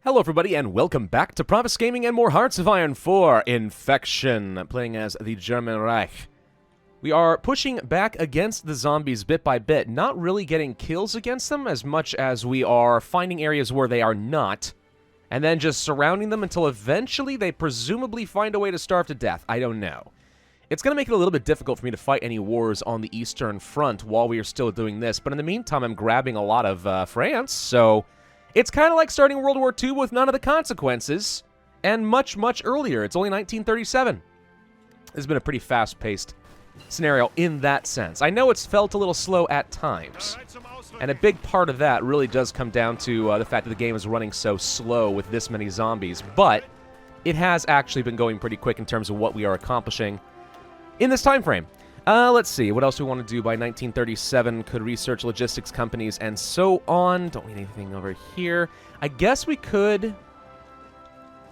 Hello everybody and welcome back to Pravus Gaming and more Hearts of Iron 4 Infection, playing as the German Reich. We are pushing back against the zombies bit by bit, not really getting kills against them as much as we are finding areas where they are not, and then just surrounding them until eventually they presumably find a way to starve to death. I don't know. It's going to make it a little bit difficult for me to fight any wars on the Eastern Front while we are still doing this, but in the meantime I'm grabbing a lot of France, so it's kind of like starting World War II with none of the consequences, and much, much earlier. It's only 1937. This has been a pretty fast-paced scenario in that sense. I know it's felt a little slow at times, and a big part of that really does come down to the fact that the game is running so slow with this many zombies, but it has actually been going pretty quick in terms of what we are accomplishing in this time frame. Let's see, what else do we want to do by 1937? Could research logistics companies and so on. Don't need anything over here. I guess we could.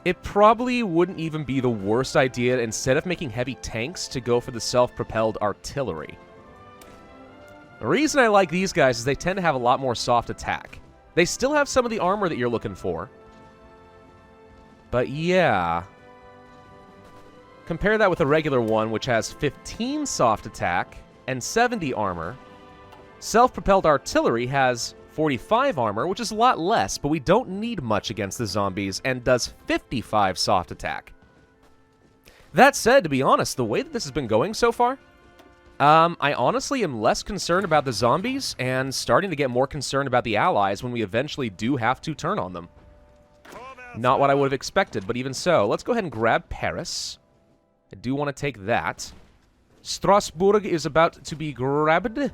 It probably wouldn't even be the worst idea, instead of making heavy tanks, to go for the self-propelled artillery. The reason I like these guys is they tend to have a lot more soft attack. They still have some of the armor that you're looking for. But yeah. Compare that with a regular one, which has 15 soft attack and 70 armor. Self-propelled artillery has 45 armor, which is a lot less, but we don't need much against the zombies, and does 55 soft attack. That said, to be honest, the way that this has been going so far, I honestly am less concerned about the zombies and starting to get more concerned about the allies when we eventually do have to turn on them. Not what I would have expected, but even so. Let's go ahead and grab Paris. I do want to take that. Strasbourg is about to be grabbed.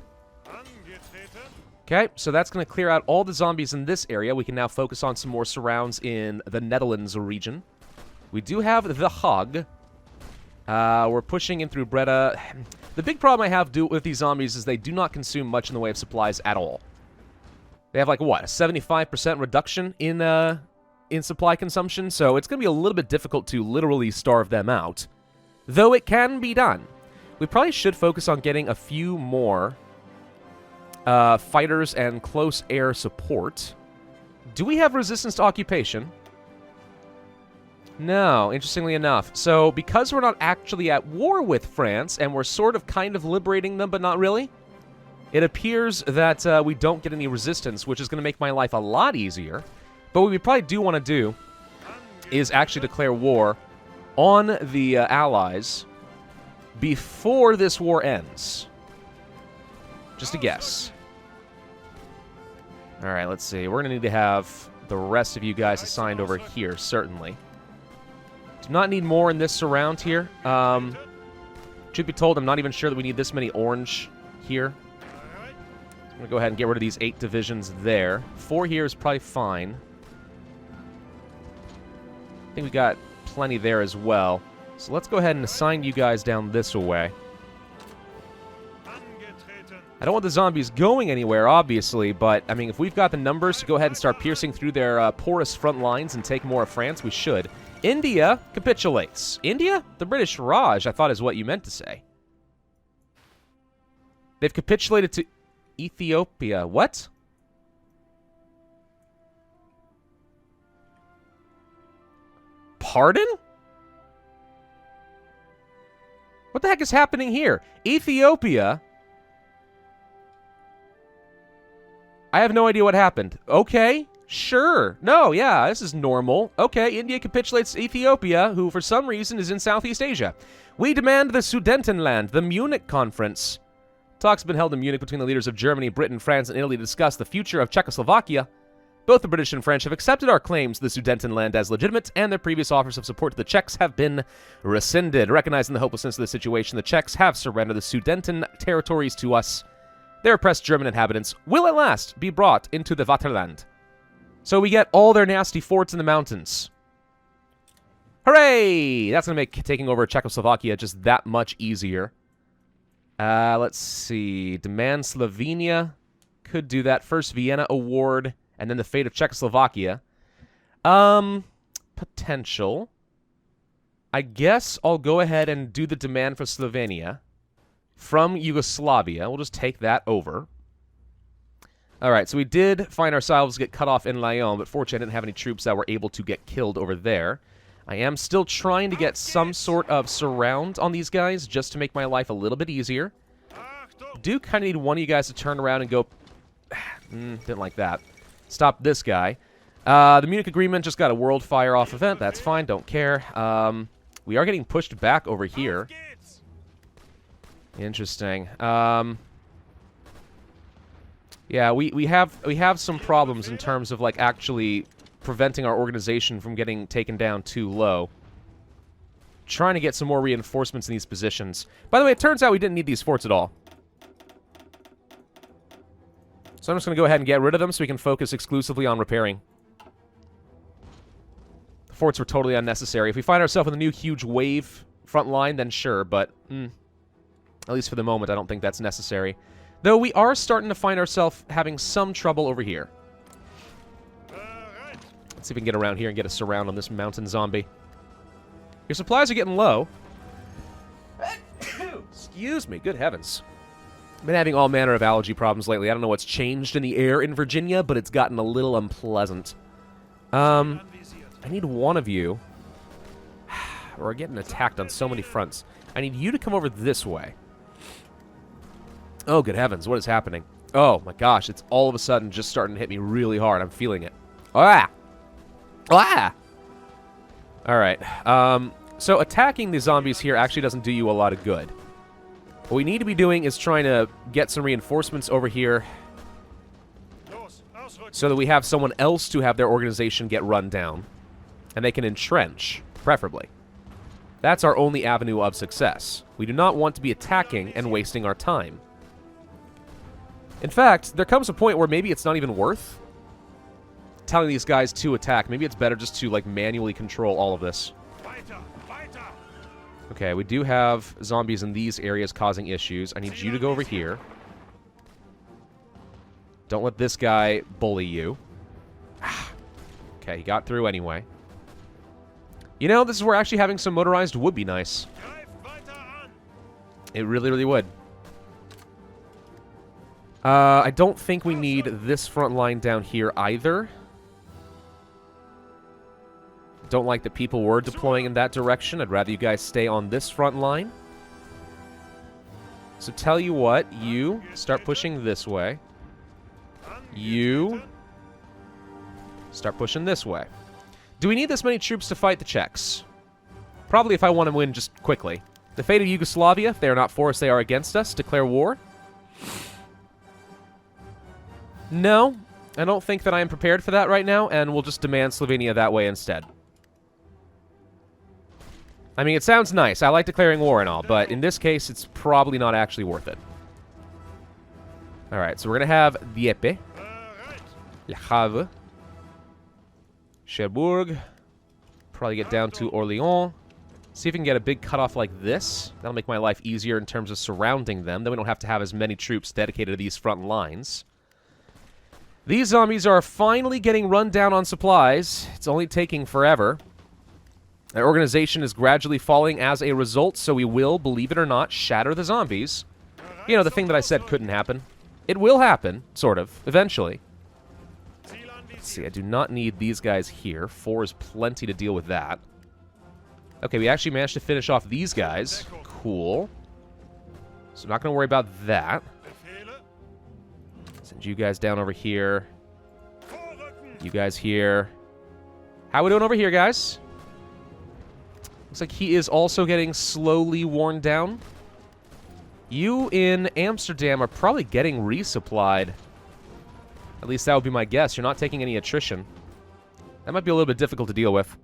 Okay, so that's going to clear out all the zombies in this area. We can now focus on some more surrounds in the Netherlands region. We do have The Hague. We're pushing in through Breda. The big problem I have with these zombies is they do not consume much in the way of supplies at all. They have, like, what, a 75% reduction in supply consumption? So it's going to be a little bit difficult to literally starve them out. Though it can be done. We probably should focus on getting a few more fighters and close air support. Do we have resistance to occupation? No, interestingly enough. So, because we're not actually at war with France, and we're sort of kind of liberating them, but not really, it appears that we don't get any resistance, which is going to make my life a lot easier. But what we probably do want to do is actually declare war on the Allies before this war ends. Just a guess. Alright, let's see. We're going to need to have the rest of you guys assigned over here, certainly. Do not need more in this surround here. Truth be told, I'm not even sure that we need this many orange here. I'm going to go ahead and get rid of these 8 divisions there. 4 here is probably fine. I think we got plenty there as well. So let's go ahead and assign you guys down this way. I don't want the zombies going anywhere, obviously, but, I mean, if we've got the numbers to go ahead and start piercing through their porous front lines and take more of France, we should. India capitulates. India? The British Raj, I thought is what you meant to say. They've capitulated to Ethiopia. What? Pardon? What the heck is happening here? Ethiopia? I have no idea what happened. Okay, sure. No, yeah, this is normal. Okay, India capitulates to Ethiopia, who for some reason is in Southeast Asia. We demand the Sudetenland, the Munich Conference. Talks have been held in Munich between the leaders of Germany, Britain, France, and Italy to discuss the future of Czechoslovakia. Both the British and French have accepted our claims to the Sudetenland as legitimate, and their previous offers of support to the Czechs have been rescinded. Recognizing the hopelessness of the situation, the Czechs have surrendered the Sudeten territories to us. Their oppressed German inhabitants will at last be brought into the Vaterland. So we get all their nasty forts in the mountains. Hooray! That's going to make taking over Czechoslovakia just that much easier. Let's see. Demand Slovenia. Could do that. First Vienna Award, and then the fate of Czechoslovakia. Potential. I guess I'll go ahead and do the demand for Slovenia from Yugoslavia. We'll just take that over. Alright, so we did find ourselves get cut off in Lyon, but fortunately I didn't have any troops that were able to get killed over there. I am still trying to get some sort of surround on these guys, just to make my life a little bit easier. Do kind of need one of you guys to turn around and go... didn't like that. Stop this guy. The Munich Agreement just got a world fire-off event. That's fine, don't care. We are getting pushed back over here. Interesting. Yeah, we have some problems in terms of, like, actually preventing our organization from getting taken down too low. Trying to get some more reinforcements in these positions. By the way, it turns out we didn't need these forts at all. So I'm just going to go ahead and get rid of them so we can focus exclusively on repairing. The forts were totally unnecessary. If we find ourselves with a new huge wave front line, then sure, but at least for the moment, I don't think that's necessary. Though we are starting to find ourselves having some trouble over here. Let's see if we can get around here and get a surround on this mountain zombie. Your supplies are getting low. Excuse me, good heavens. I've been having all manner of allergy problems lately. I don't know what's changed in the air in Virginia, but it's gotten a little unpleasant. I need one of you. We're getting attacked on so many fronts. I need you to come over this way. Oh, good heavens, what is happening? Oh, my gosh, it's all of a sudden just starting to hit me really hard. I'm feeling it. Ah! Ah! Alright, so attacking the zombies here actually doesn't do you a lot of good. What we need to be doing is trying to get some reinforcements over here so that we have someone else to have their organization get run down. And they can entrench, preferably. That's our only avenue of success. We do not want to be attacking and wasting our time. In fact, there comes a point where maybe it's not even worth telling these guys to attack. Maybe it's better just to, like, manually control all of this. Okay, we do have zombies in these areas causing issues. I need you to go over here. Don't let this guy bully you. Okay, he got through anyway. You know, this is where actually having some motorized would be nice. It really, really would. I don't think we need this front line down here either. Don't like that people were deploying in that direction. I'd rather you guys stay on this front line. So tell you what, you start pushing this way. You start pushing this way. Do we need this many troops to fight the Czechs? Probably if I want to win just quickly. The fate of Yugoslavia, if they are not for us, they are against us. Declare war. No, I don't think that I am prepared for that right now, and we'll just demand Slovenia that way instead. I mean, it sounds nice. I like declaring war and all, but in this case, it's probably not actually worth it. Alright, so we're going to have Dieppe, Le Havre, Cherbourg, probably get down to Orléans. See if we can get a big cutoff like this. That'll make my life easier in terms of surrounding them. Then we don't have to have as many troops dedicated to these front lines. These zombies are finally getting run down on supplies. It's only taking forever. Our organization is gradually falling as a result, so we will, believe it or not, shatter the zombies. You know, the thing that I said couldn't happen. It will happen, sort of, eventually. Let's see, I do not need these guys here. 4 is plenty to deal with that. Okay, we actually managed to finish off these guys. Cool. So I'm not going to worry about that. Send you guys down over here. You guys here. How we doing over here, guys? Looks like he is also getting slowly worn down. You in Amsterdam are probably getting resupplied. At least that would be my guess. You're not taking any attrition. That might be a little bit difficult to deal with.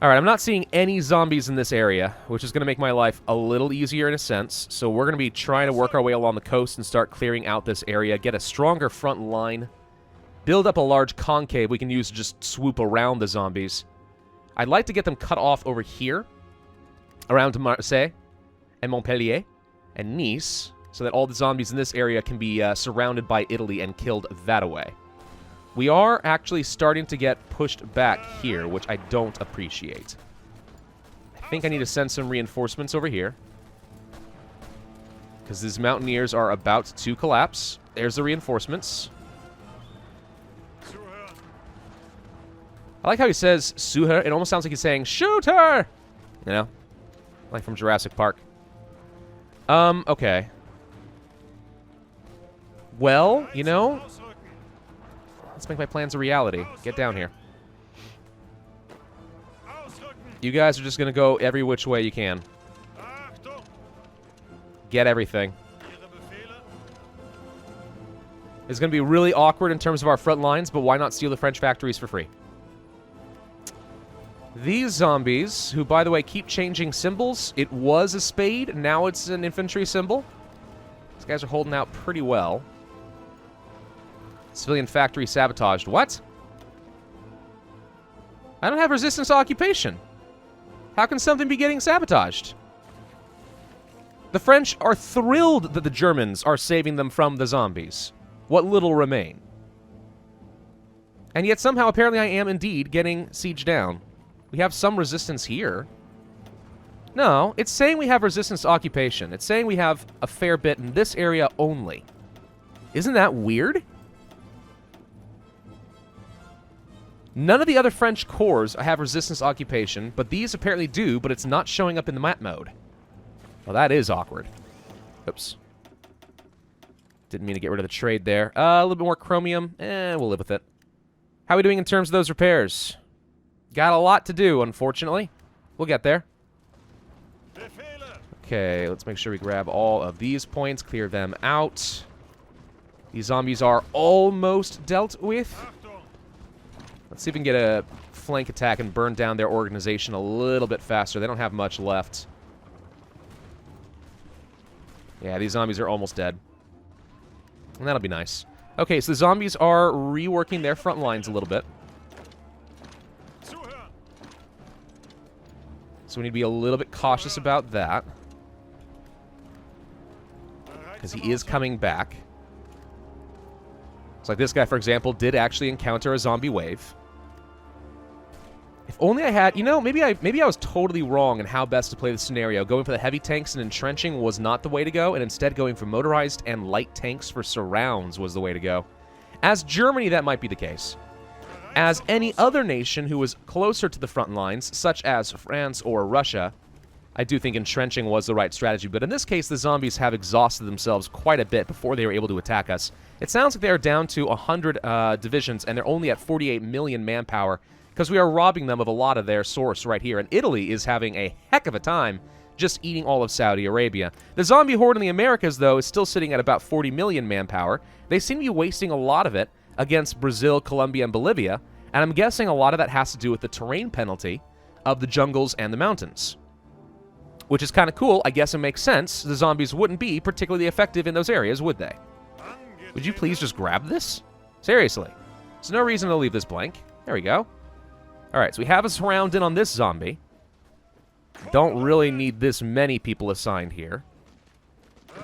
Alright, I'm not seeing any zombies in this area, which is going to make my life a little easier in a sense. So we're going to be trying to work our way along the coast and start clearing out this area, get a stronger front line, build up a large concave we can use to just swoop around the zombies. I'd like to get them cut off over here, around Marseille, and Montpellier, and Nice, so that all the zombies in this area can be surrounded by Italy and killed that way. We are actually starting to get pushed back here, which I don't appreciate. I think I need to send some reinforcements over here, because these mountaineers are about to collapse. There's the reinforcements. I like how he says, "Suher." It almost sounds like he's saying, "Shoot her!" You know? Like from Jurassic Park. Okay. Well, you know, let's make my plans a reality. Get down here. You guys are just going to go every which way you can. Get everything. It's going to be really awkward in terms of our front lines, but why not steal the French factories for free? These zombies, who, by the way, keep changing symbols. It was a spade, now it's an infantry symbol. These guys are holding out pretty well. Civilian factory sabotaged. What? I don't have resistance to occupation. How can something be getting sabotaged? The French are thrilled that the Germans are saving them from the zombies. What little remain. And yet somehow, apparently, I am indeed getting sieged down. We have some resistance here. No, it's saying we have resistance to occupation. It's saying we have a fair bit in this area only. Isn't that weird? None of the other French corps have resistance to occupation, but these apparently do, but it's not showing up in the map mode. Well, that is awkward. Oops. Didn't mean to get rid of the trade there. A little bit more chromium. We'll live with it. How are we doing in terms of those repairs? Got a lot to do, unfortunately. We'll get there. Okay, let's make sure we grab all of these points, clear them out. These zombies are almost dealt with. Let's see if we can get a flank attack and burn down their organization a little bit faster. They don't have much left. Yeah, these zombies are almost dead. And that'll be nice. Okay, so the zombies are reworking their front lines a little bit. So we need to be a little bit cautious about that. Because he is coming back. It's like this guy, for example, did actually encounter a zombie wave. If only I had... You know, maybe I was totally wrong in how best to play the scenario. Going for the heavy tanks and entrenching was not the way to go, and instead going for motorized and light tanks for surrounds was the way to go. As Germany, that might be the case. As any other nation who was closer to the front lines, such as France or Russia, I do think entrenching was the right strategy. But in this case, the zombies have exhausted themselves quite a bit before they were able to attack us. It sounds like they are down to 100 divisions, and they're only at 48 million manpower, because we are robbing them of a lot of their source right here. And Italy is having a heck of a time just eating all of Saudi Arabia. The zombie horde in the Americas, though, is still sitting at about 40 million manpower. They seem to be wasting a lot of it against Brazil, Colombia, and Bolivia, and I'm guessing a lot of that has to do with the terrain penalty of the jungles and the mountains. Which is kind of cool. I guess it makes sense. The zombies wouldn't be particularly effective in those areas, would they? Would you please just grab this? Seriously. There's no reason to leave this blank. There we go. Alright, so we have a surround in on this zombie. Don't really need this many people assigned here.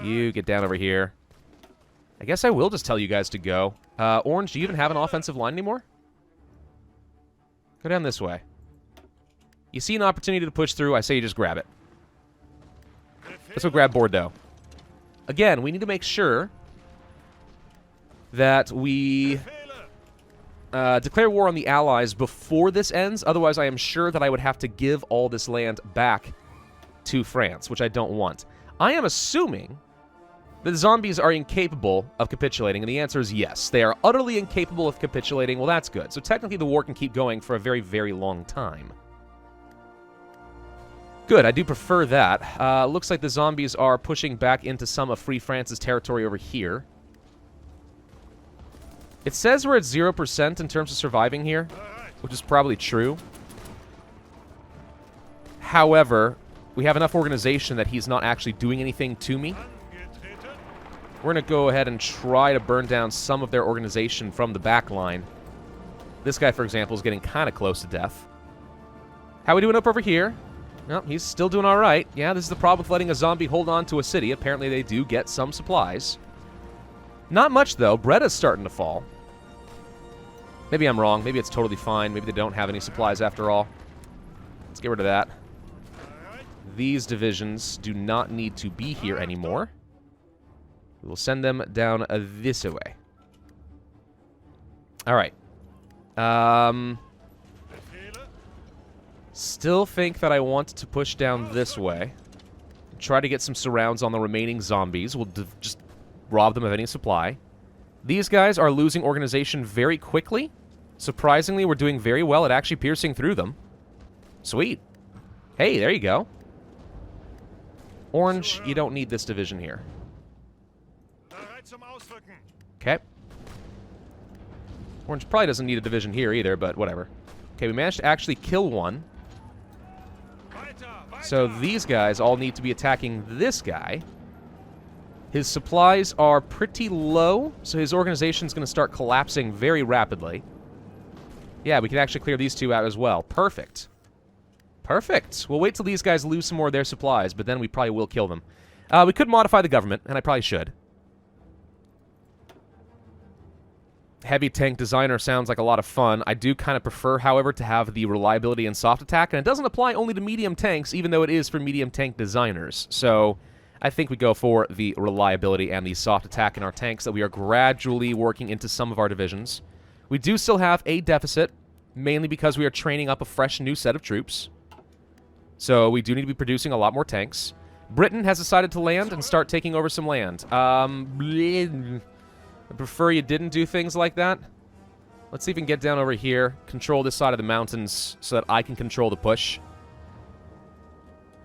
You get down over here. I guess I will just tell you guys to go. Orange, do you even have an offensive line anymore? Go down this way. You see an opportunity to push through, I say you just grab it. Let's go grab Bordeaux. Again, we need to make sure that we declare war on the Allies before this ends. Otherwise, I am sure that I would have to give all this land back to France, which I don't want. I am assuming that the zombies are incapable of capitulating, and the answer is yes. They are utterly incapable of capitulating. Well, that's good. So technically, the war can keep going for a very, very long time. Good, I do prefer that. Looks like the zombies are pushing back into some of Free France's territory over here. It says we're at 0% in terms of surviving here, which is probably true. However, we have enough organization that he's not actually doing anything to me. We're going to go ahead and try to burn down some of their organization from the back line. This guy, for example, is getting kind of close to death. How we doing up over here? Well, he's still doing all right. Yeah, this is the problem with letting a zombie hold on to a city. Apparently, they do get some supplies. Not much, though. Bretta's starting to fall. Maybe I'm wrong. Maybe it's totally fine. Maybe they don't have any supplies after all. Let's get rid of that. These divisions do not need to be here anymore. We will send them down this way. Alright. Still think that I want to push down this way. Try to get some surrounds on the remaining zombies. We'll just rob them of any supply. These guys are losing organization very quickly. Surprisingly, we're doing very well at actually piercing through them. Sweet. Hey, there you go. Orange, you don't need this division here. Okay. Orange probably doesn't need a division here either, but whatever. Okay, we managed to actually kill one. So these guys all need to be attacking this guy. His supplies are pretty low, so his organization's going to start collapsing very rapidly. Yeah, we can actually clear these two out as well. Perfect. Perfect. We'll wait till these guys lose some more of their supplies, but then we probably will kill them. We could modify the government, and I probably should. Heavy tank designer sounds like a lot of fun. I do kind of prefer, however, to have the reliability and soft attack, and it doesn't apply only to medium tanks, even though it is for medium tank designers. So I think we go for the reliability and the soft attack in our tanks that we are gradually working into some of our divisions. We do still have a deficit, mainly because we are training up a fresh new set of troops. So we do need to be producing a lot more tanks. Britain has decided to land and start taking over some land. I prefer you didn't do things like that. Let's see if we can get down over here, control this side of the mountains so that I can control the push.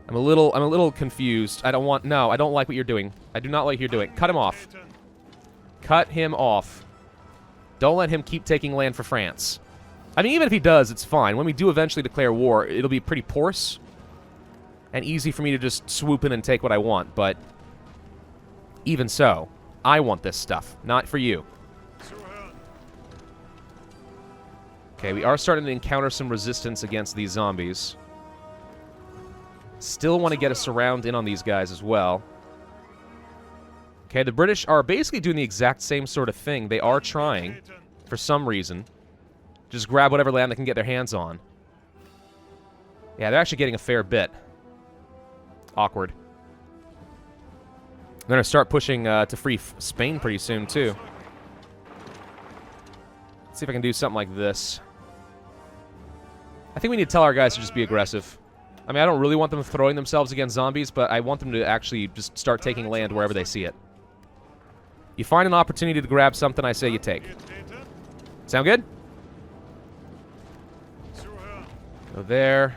I'm a little confused. I don't like what you're doing. I do not like what you're doing. Cut him off. Cut him off. Don't let him keep taking land for France. I mean, even if he does, it's fine. When we do eventually declare war, it'll be pretty porous and easy for me to just swoop in and take what I want, but even so, I want this stuff, not for you. Okay, we are starting to encounter some resistance against these zombies. Still want to get a surround in on these guys as well. Okay, the British are basically doing the exact same sort of thing. They are trying, for some reason, just grab whatever land they can get their hands on. Yeah, they're actually getting a fair bit. Awkward. I'm going to start pushing to free Spain pretty soon, too. Let's see if I can do something like this. I think we need to tell our guys to just be aggressive. I mean, I don't really want them throwing themselves against zombies, but I want them to actually just start taking land wherever they see it. You find an opportunity to grab something, I say you take. Sound good? Go there.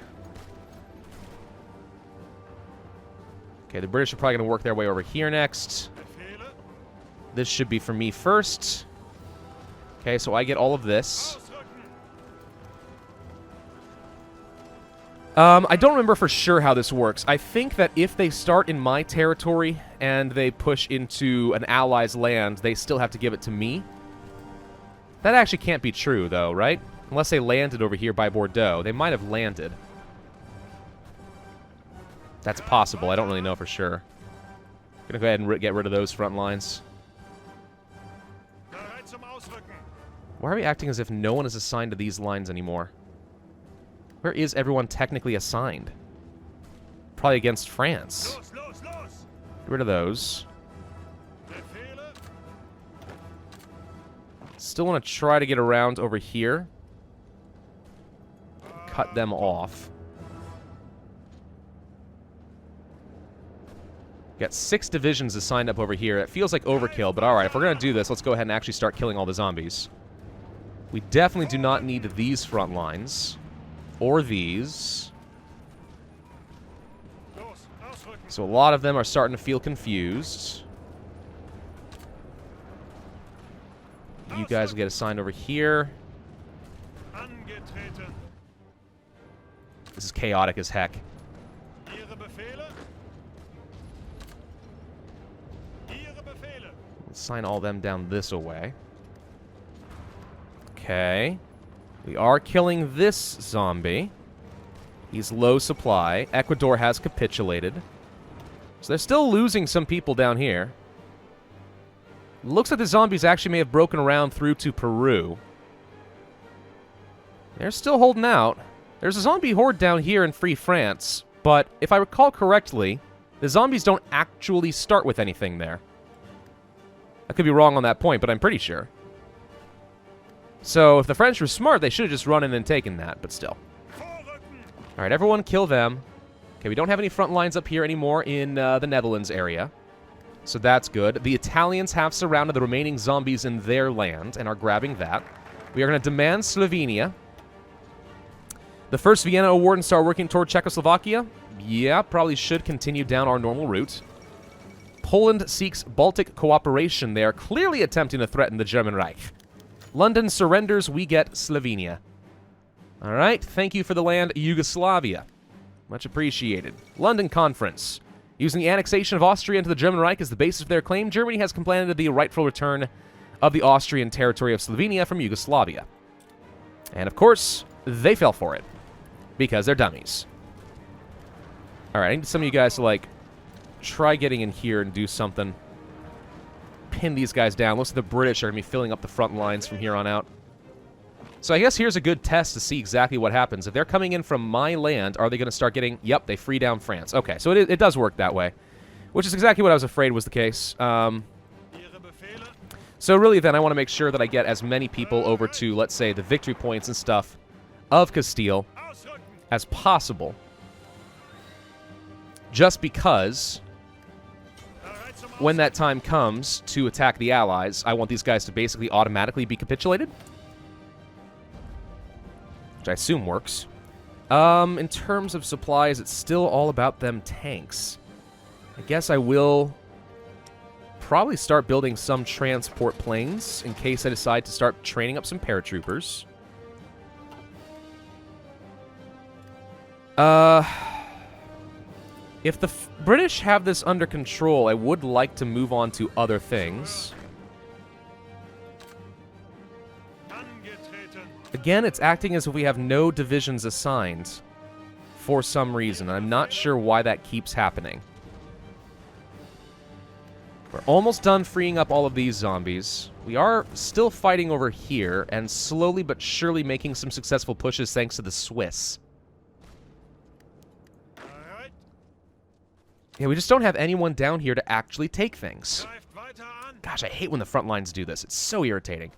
Okay, the British are probably going to work their way over here next. This should be for me first. Okay, so I get all of this. I don't remember for sure how this works. I think that if they start in my territory and they push into an ally's land, they still have to give it to me. That actually can't be true, though, right? Unless they landed over here by Bordeaux. They might have landed. That's possible. I don't really know for sure. Gonna go ahead and get rid of those front lines. Why are we acting as if no one is assigned to these lines anymore? Where is everyone technically assigned? Probably against France. Get rid of those. Still want to try to get around over here. Cut them off. Got 6 divisions assigned up over here. It feels like overkill, but alright, if we're going to do this, let's go ahead and actually start killing all the zombies. We definitely do not need these front lines. Or these. So a lot of them are starting to feel confused. You guys will get assigned over here. This is chaotic as heck. Let's assign all them down this way. Okay. We are killing this zombie. He's low supply. Ecuador has capitulated. So they're still losing some people down here. Looks like the zombies actually may have broken around through to Peru. They're still holding out. There's a zombie horde down here in Free France, but if I recall correctly, the zombies don't actually start with anything there. I could be wrong on that point, but I'm pretty sure. So if the French were smart, they should have just run in and taken that, but still. Alright, everyone kill them. Okay, we don't have any front lines up here anymore in the Netherlands area. So that's good. The Italians have surrounded the remaining zombies in their land and are grabbing that. We are going to demand Slovenia. The first Vienna Award and start working toward Czechoslovakia. Yeah, probably should continue down our normal route. Poland seeks Baltic cooperation. They are clearly attempting to threaten the German Reich. London surrenders. We get Slovenia. All right, thank you for the land, Yugoslavia. Much appreciated. London Conference. Using the annexation of Austria into the German Reich as the basis of their claim, Germany has complained of the rightful return of the Austrian territory of Slovenia from Yugoslavia. And of course, they fell for it. Because they're dummies. Alright, I need some of you guys to, like, try getting in here and do something. Pin these guys down. Looks like the British are going to be filling up the front lines from here on out. So I guess here's a good test to see exactly what happens. If they're coming in from my land, are they going to start getting... Yep, they free down France. Okay, so it does work that way. Which is exactly what I was afraid was the case. So really then I want to make sure that I get as many people over to, let's say, the victory points and stuff of Castile as possible. Just because when that time comes to attack the Allies, I want these guys to basically automatically be capitulated. Which I assume works. In terms of supplies, it's still all about them tanks. I guess I will probably start building some transport planes in case I decide to start training up some paratroopers. If the British have this under control, I would like to move on to other things. Again, it's acting as if we have no divisions assigned for some reason. I'm not sure why that keeps happening. We're almost done freeing up all of these zombies. We are still fighting over here, and slowly but surely making some successful pushes thanks to the Swiss. Yeah, we just don't have anyone down here to actually take things. Gosh, I hate when the front lines do this. It's so irritating.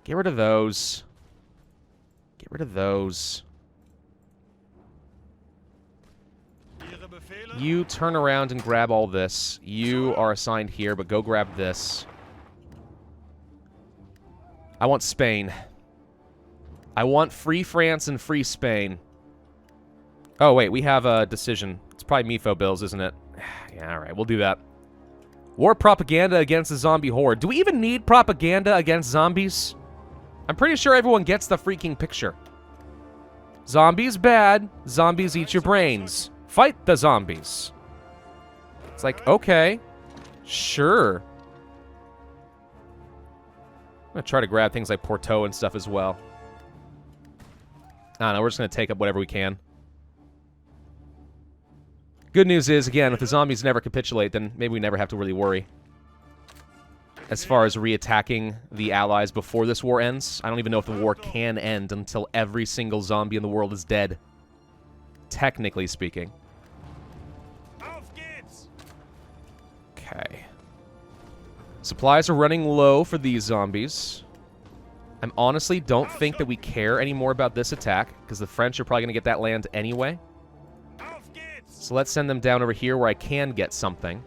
Get rid of those. Get rid of those. You turn around and grab all this. You are assigned here, but go grab this. I want Spain. I want free France and free Spain. Oh, wait, we have a decision. It's probably MIFO bills, isn't it? Yeah, alright, we'll do that. War propaganda against the zombie horde. Do we even need propaganda against zombies? I'm pretty sure everyone gets the freaking picture. Zombies bad. Zombies eat your brains. Fight the zombies. It's like, okay. Sure. I'm going to try to grab things like Porto and stuff as well. I don't know, we're just going to take up whatever we can. Good news is, again, if the zombies never capitulate, then maybe we never have to really worry. As far as reattacking the Allies before this war ends, I don't even know if the war can end until every single zombie in the world is dead. Technically speaking. Okay. Supplies are running low for these zombies. I honestly don't think that we care anymore about this attack, because the French are probably going to get that land anyway. So let's send them down over here where I can get something.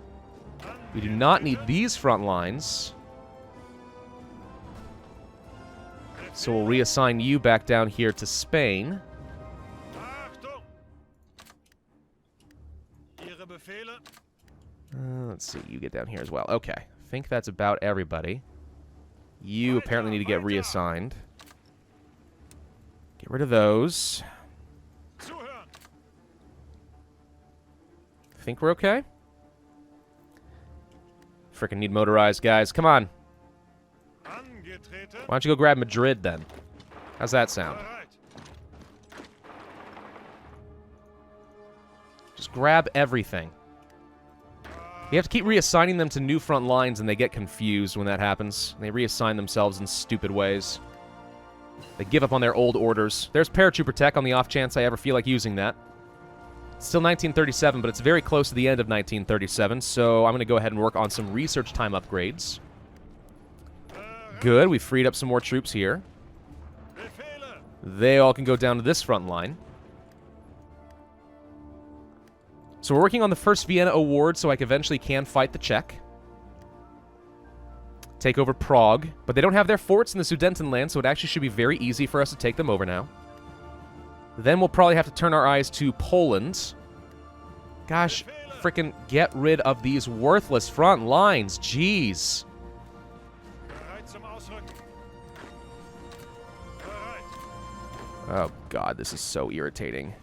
We do not need these front lines. So we'll reassign you back down here to Spain. Let's see, you get down here as well. Okay, I think that's about everybody. You apparently need to get reassigned. Get rid of those. Think we're okay? Frickin' need motorized, guys. Come on. Why don't you go grab Madrid, then? How's that sound? Just grab everything. You have to keep reassigning them to new front lines, and they get confused when that happens. They reassign themselves in stupid ways. They give up on their old orders. There's paratrooper tech on the off chance I ever feel like using that. Still 1937, but it's very close to the end of 1937, so I'm going to go ahead and work on some research time upgrades. Good, we freed up some more troops here. They all can go down to this front line. So we're working on the first Vienna Award, so I eventually can fight the Czech. Take over Prague, but they don't have their forts in the Sudetenland, so it actually should be very easy for us to take them over now. Then we'll probably have to turn our eyes to Poland. Gosh, frickin' get rid of these worthless front lines. Jeez. Oh, God, this is so irritating.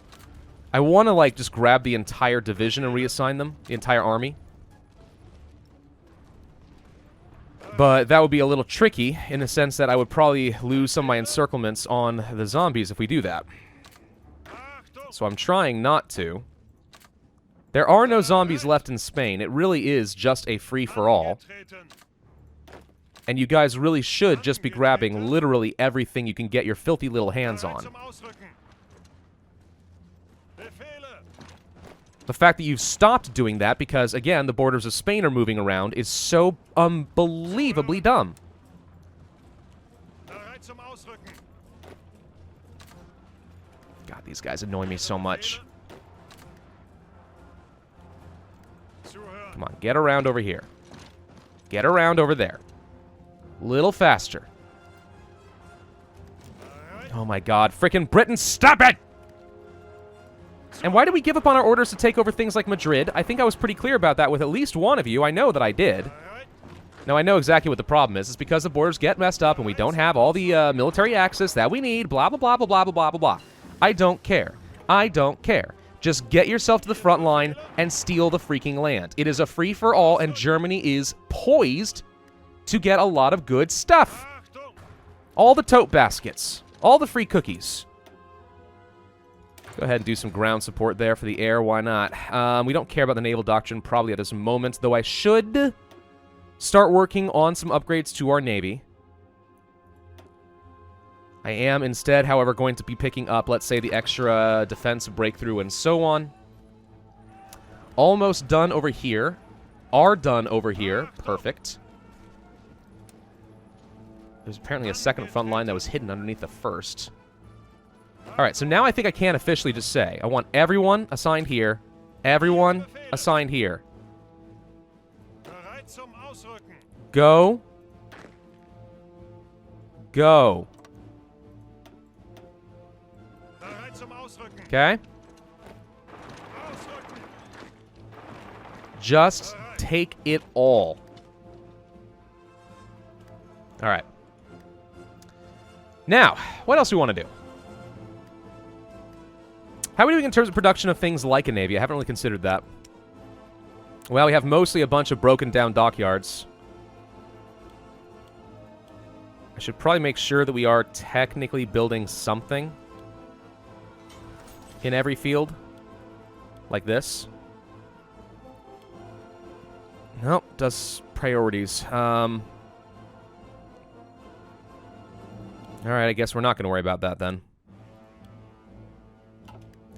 I want to, like, just grab the entire division and reassign them, the entire army. But that would be a little tricky, in the sense that I would probably lose some of my encirclements on the zombies if we do that. So I'm trying not to. There are no zombies left in Spain. It really is just a free-for-all. And you guys really should just be grabbing literally everything you can get your filthy little hands on. The fact that you've stopped doing that because, again, the borders of Spain are moving around is so unbelievably dumb. God, these guys annoy me so much. Come on, get around over here. Get around over there. Little faster. Oh my God, frickin' Britain, stop it! And why did we give up on our orders to take over things like Madrid? I think I was pretty clear about that with at least one of you. I know that I did. Now, I know exactly what the problem is. It's because the borders get messed up and we don't have all the military access that we need, blah, blah, blah, blah, blah, blah, blah, blah. I don't care. I don't care. Just get yourself to the front line and steal the freaking land. It is a free-for-all, and Germany is poised to get a lot of good stuff. All the tote baskets. All the free cookies. Go ahead and do some ground support there for the air. Why not? We don't care about the naval doctrine probably at this moment, though I should start working on some upgrades to our navy. I am instead, however, going to be picking up, let's say, the extra defense breakthrough and so on. Almost done over here. Are done over here. Perfect. There's apparently a second front line that was hidden underneath the first. Alright, so now I think I can officially just say, I want everyone assigned here. Everyone assigned here. Go. Go. Okay? Just take it all. Alright. Now, what else do we want to do? How are we doing in terms of production of things like a navy? I haven't really considered that. Well, we have mostly a bunch of broken down dockyards. I should probably make sure that we are technically building something in every field. Like this. Nope, does priorities. Alright, I guess we're not going to worry about that then.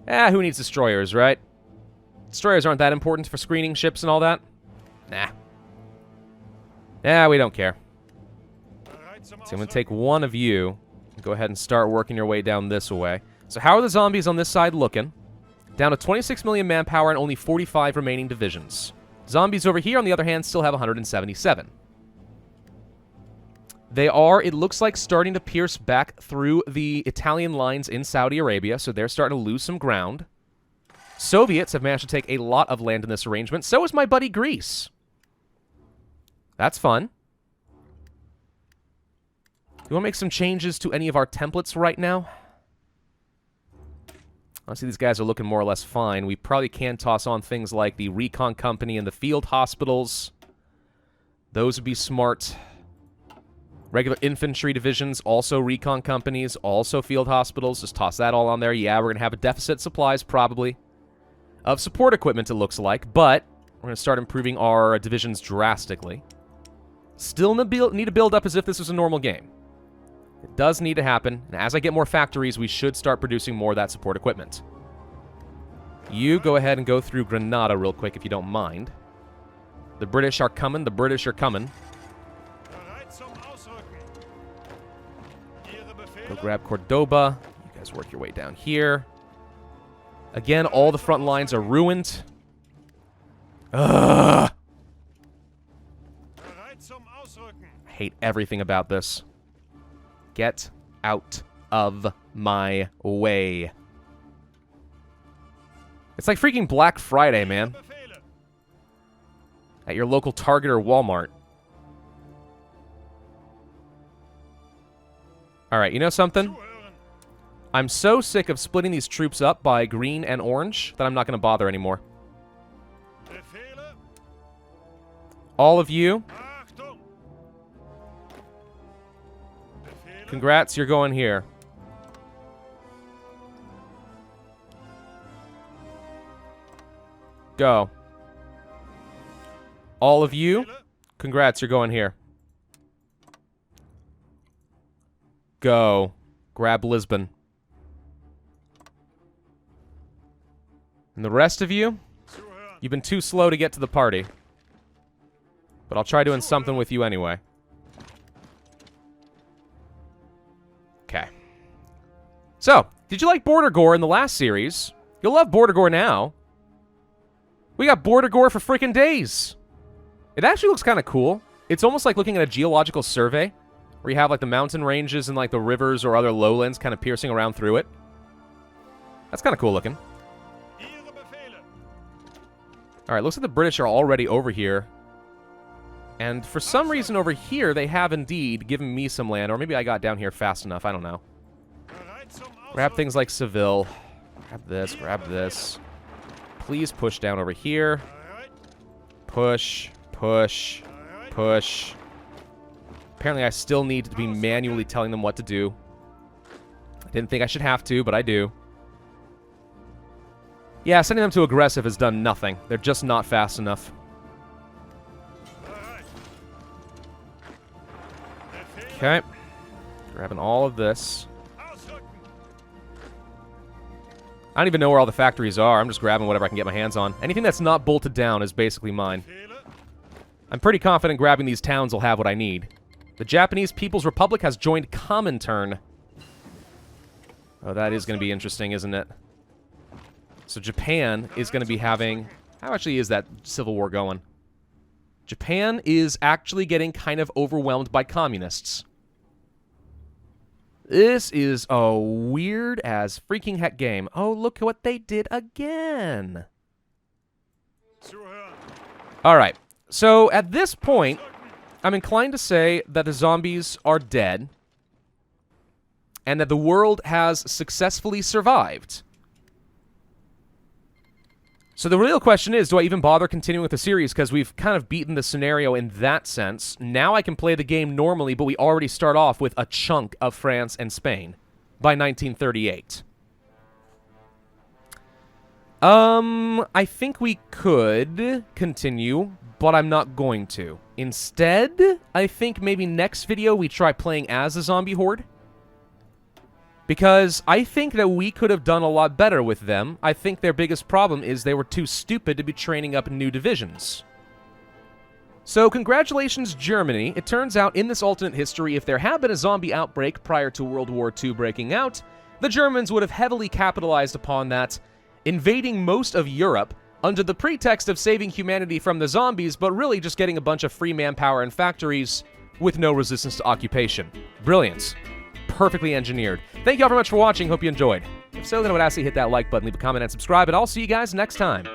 Who needs destroyers, right? Destroyers aren't that important for screening ships and all that. Nah. We don't care. So I'm going to take one of you and go ahead and start working your way down this way. So how are the zombies on this side looking? Down to 26 million manpower and only 45 remaining divisions. Zombies over here, on the other hand, still have 177. They are, it looks like, starting to pierce back through the Italian lines in Saudi Arabia, so they're starting to lose some ground. Soviets have managed to take a lot of land in this arrangement. So is my buddy Greece. That's fun. Do you want to make some changes to any of our templates right now? Honestly, these guys are looking more or less fine. We probably can toss on things like the recon company and the field hospitals. Those would be smart. Regular infantry divisions, also recon companies, also field hospitals. Just toss that all on there. Yeah, we're going to have a deficit supplies, probably, of support equipment, it looks like. But we're going to start improving our divisions drastically. Still need to build up as if this was a normal game. It does need to happen. And as I get more factories, we should start producing more of that support equipment. You go ahead and go through Granada real quick if you don't mind. The British are coming. The British are coming. Go grab Cordoba. You guys work your way down here. Again, all the front lines are ruined. Ugh. I hate everything about this. Get out of my way. It's like freaking Black Friday, man. At your local Target or Walmart. Alright, you know something? I'm so sick of splitting these troops up by green and orange that I'm not going to bother anymore. All of you. Congrats, you're going here. Go. All of you. Congrats, you're going here. Go. Grab Lisbon. And the rest of you, you've been too slow to get to the party. But I'll try doing something with you anyway. Okay. So, did you like Border Gore in the last series? You'll love Border Gore now. We got Border Gore for freaking days. It actually looks kind of cool. It's almost like looking at a geological survey, where you have like the mountain ranges and like the rivers or other lowlands kind of piercing around through it. That's kind of cool looking. Alright, looks like the British are already over here. And for some reason over here, they have indeed given me some land. Or maybe I got down here fast enough. I don't know. Grab things like Seville. Grab this, grab this. Please push down over here. Push, push, push. Apparently I still need to be manually telling them what to do. I didn't think I should have to, but I do. Yeah, sending them to aggressive has done nothing. They're just not fast enough. Okay. Grabbing all of this. I don't even know where all the factories are. I'm just grabbing whatever I can get my hands on. Anything that's not bolted down is basically mine. I'm pretty confident grabbing these towns will have what I need. The Japanese People's Republic has joined Comintern. Oh, that is going to be interesting, isn't it? So Japan is going to be having... How actually is that civil war going? Japan is actually getting kind of overwhelmed by communists. This is a weird as freaking heck game. Oh, look what they did again. Alright, so at this point, I'm inclined to say that the zombies are dead, and that the world has successfully survived. So the real question is, do I even bother continuing with the series? Because we've kind of beaten the scenario in that sense. Now I can play the game normally, but we already start off with a chunk of France and Spain by 1938. I think we could continue, but I'm not going to. Instead, I think maybe next video we try playing as a zombie horde. Because I think that we could have done a lot better with them. I think their biggest problem is they were too stupid to be training up new divisions. So congratulations, Germany. It turns out in this alternate history, if there had been a zombie outbreak prior to World War II breaking out, the Germans would have heavily capitalized upon that, invading most of Europe under the pretext of saving humanity from the zombies, but really just getting a bunch of free manpower and factories with no resistance to occupation. Brilliance. Perfectly engineered. Thank you all very much for watching. Hope you enjoyed. If so, then I would ask you to hit that like button, leave a comment, and subscribe, and I'll see you guys next time.